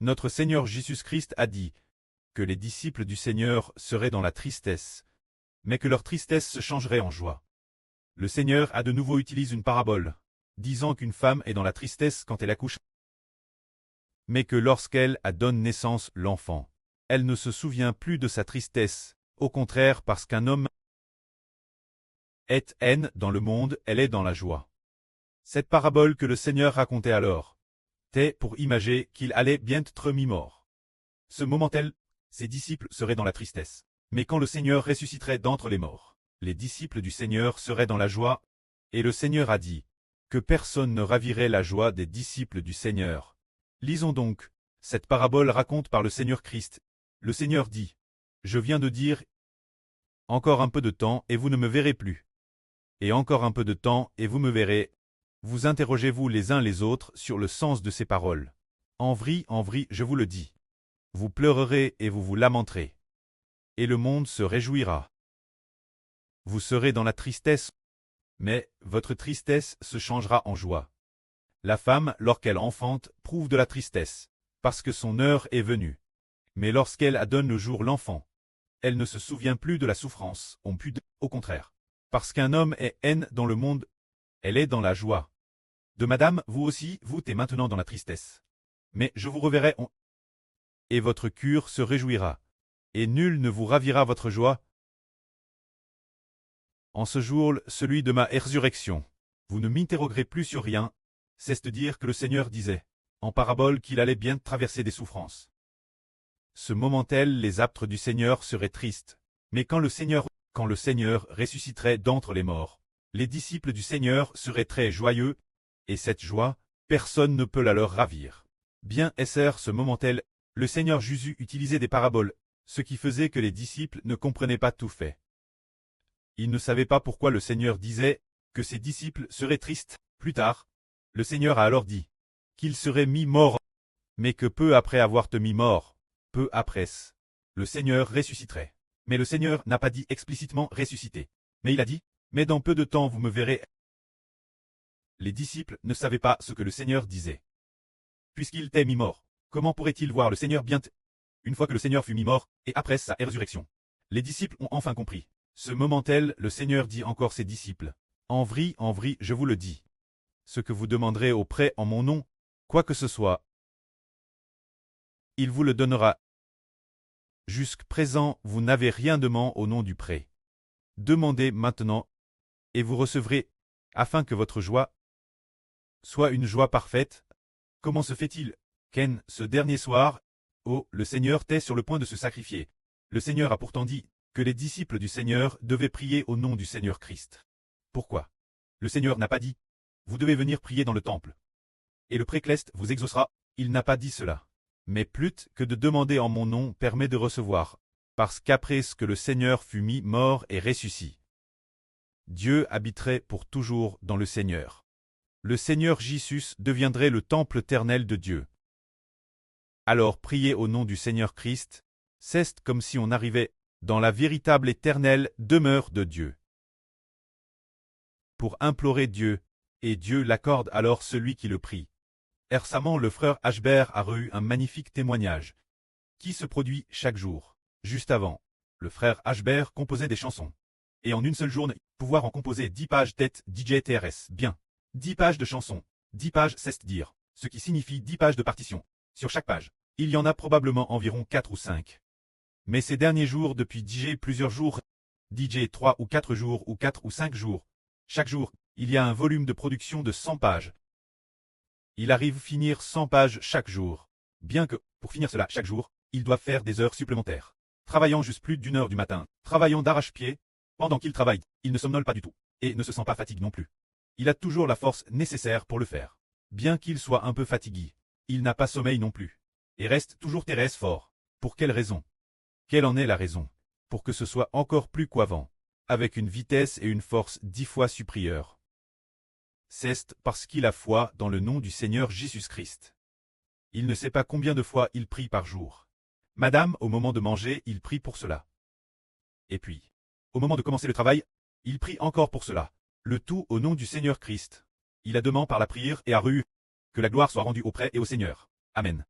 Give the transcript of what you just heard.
Notre Seigneur Jésus-Christ a dit que les disciples du Seigneur seraient dans la tristesse, mais que leur tristesse se changerait en joie. Le Seigneur a de nouveau utilisé une parabole, disant qu'une femme est dans la tristesse quand elle accouche, mais que lorsqu'elle donne naissance l'enfant, elle ne se souvient plus de sa tristesse, au contraire parce qu'un homme est haine dans le monde, elle est dans la joie. Cette parabole que le Seigneur racontait alors, était pour imager qu'il allait bientôt mi-mort. Ce moment-là, ses disciples seraient dans la tristesse. Mais quand le Seigneur ressusciterait d'entre les morts, les disciples du Seigneur seraient dans la joie, et le Seigneur a dit que personne ne ravirait la joie des disciples du Seigneur. Lisons donc, cette parabole raconte par le Seigneur Christ. Le Seigneur dit, « Je viens de dire, encore un peu de temps et vous ne me verrez plus. Et encore un peu de temps et vous me verrez. Vous interrogez-vous les uns les autres sur le sens de ces paroles. En vrai, je vous le dis. Vous pleurerez et vous vous lamenterez. Et le monde se réjouira. Vous serez dans la tristesse, mais votre tristesse se changera en joie. La femme, lorsqu'elle enfante, prouve de la tristesse, parce que son heure est venue. Mais lorsqu'elle donne le jour l'enfant, elle ne se souvient plus de la souffrance, au contraire. Parce qu'un homme est haine dans le monde, elle est dans la joie. De madame, vous aussi, vous êtes maintenant dans la tristesse. Mais je vous reverrai et votre cœur se réjouira, et nul ne vous ravira votre joie. En ce jour, celui de ma résurrection, vous ne m'interrogerez plus sur rien, c'est-à-dire que le Seigneur disait, en parabole qu'il allait bien traverser des souffrances. Ce moment-tel, les apôtres du Seigneur seraient tristes, mais quand le Seigneur ressusciterait d'entre les morts, les disciples du Seigneur seraient très joyeux, et cette joie, personne ne peut la leur ravir. Bien essert ce moment-tel, le Seigneur Jésus utilisait des paraboles, ce qui faisait que les disciples ne comprenaient pas tout fait. Ils ne savaient pas pourquoi le Seigneur disait que ses disciples seraient tristes. Plus tard, le Seigneur a alors dit qu'ils seraient mis morts, mais que peu après avoir te mis mort, peu après, le Seigneur ressusciterait. Mais le Seigneur n'a pas dit explicitement ressusciter. Mais il a dit, mais dans peu de temps vous me verrez. Les disciples ne savaient pas ce que le Seigneur disait. Puisqu'il était mis mort, comment pourrait-il voir le Seigneur bientôt, une fois que le Seigneur fut mis mort, et après sa résurrection? Les disciples ont enfin compris. Ce moment-tel, le Seigneur dit encore ses disciples, en vrai, je vous le dis. Ce que vous demanderez auprès en mon nom, quoi que ce soit, il vous le donnera. Jusqu'à présent, vous n'avez rien demandé au nom du prêt. Demandez maintenant, et vous recevrez, afin que votre joie soit une joie parfaite. Comment se fait-il, qu'en ce dernier soir, le Seigneur était sur le point de se sacrifier. Le Seigneur a pourtant dit que les disciples du Seigneur devaient prier au nom du Seigneur Christ. Pourquoi? Le Seigneur n'a pas dit, vous devez venir prier dans le temple. Et le précleste vous exaucera. Il n'a pas dit cela. Mais plus que de demander en mon nom permet de recevoir, parce qu'après ce que le Seigneur fut mis mort et ressuscité, Dieu habiterait pour toujours dans le Seigneur. Le Seigneur Jésus deviendrait le temple éternel de Dieu. Alors prier au nom du Seigneur Christ, c'est comme si on arrivait dans la véritable éternelle demeure de Dieu. Pour implorer Dieu, et Dieu l'accorde alors celui qui le prie. Récemment, le frère Ashbert a reçu un magnifique témoignage, qui se produit chaque jour. Juste avant, le frère Ashbert composait des chansons. Et en une seule journée, pouvoir en composer 10 pages tête DJ TRS, bien. 10 pages de chansons, 10 pages c'est dire, ce qui signifie 10 pages de partition. Sur chaque page, il y en a probablement environ 4 ou 5. Mais ces derniers jours depuis DJ plusieurs jours, DJ 3 ou 4 jours ou 4 ou 5 jours, chaque jour, il y a un volume de production de 100 pages. Il arrive finir 100 pages chaque jour. Bien que, pour finir cela chaque jour, il doit faire des heures supplémentaires. Travaillant juste plus d'1 heure du matin, travaillant d'arrache-pied, pendant qu'il travaille, il ne somnole pas du tout, et ne se sent pas fatigué non plus. Il a toujours la force nécessaire pour le faire. Bien qu'il soit un peu fatigué, il n'a pas sommeil non plus. Et reste toujours Thérèse fort. Pour quelle raison? Quelle en est la raison? Pour que ce soit encore plus qu'avant, avec une vitesse et une force 10 fois supérieures. C'est parce qu'il a foi dans le nom du Seigneur Jésus-Christ. Il ne sait pas combien de fois il prie par jour. Madame, au moment de manger, il prie pour cela. Et puis, au moment de commencer le travail, il prie encore pour cela. Le tout au nom du Seigneur Christ. Il a demandé par la prière et a reçu que la gloire soit rendue auprès et au Seigneur. Amen.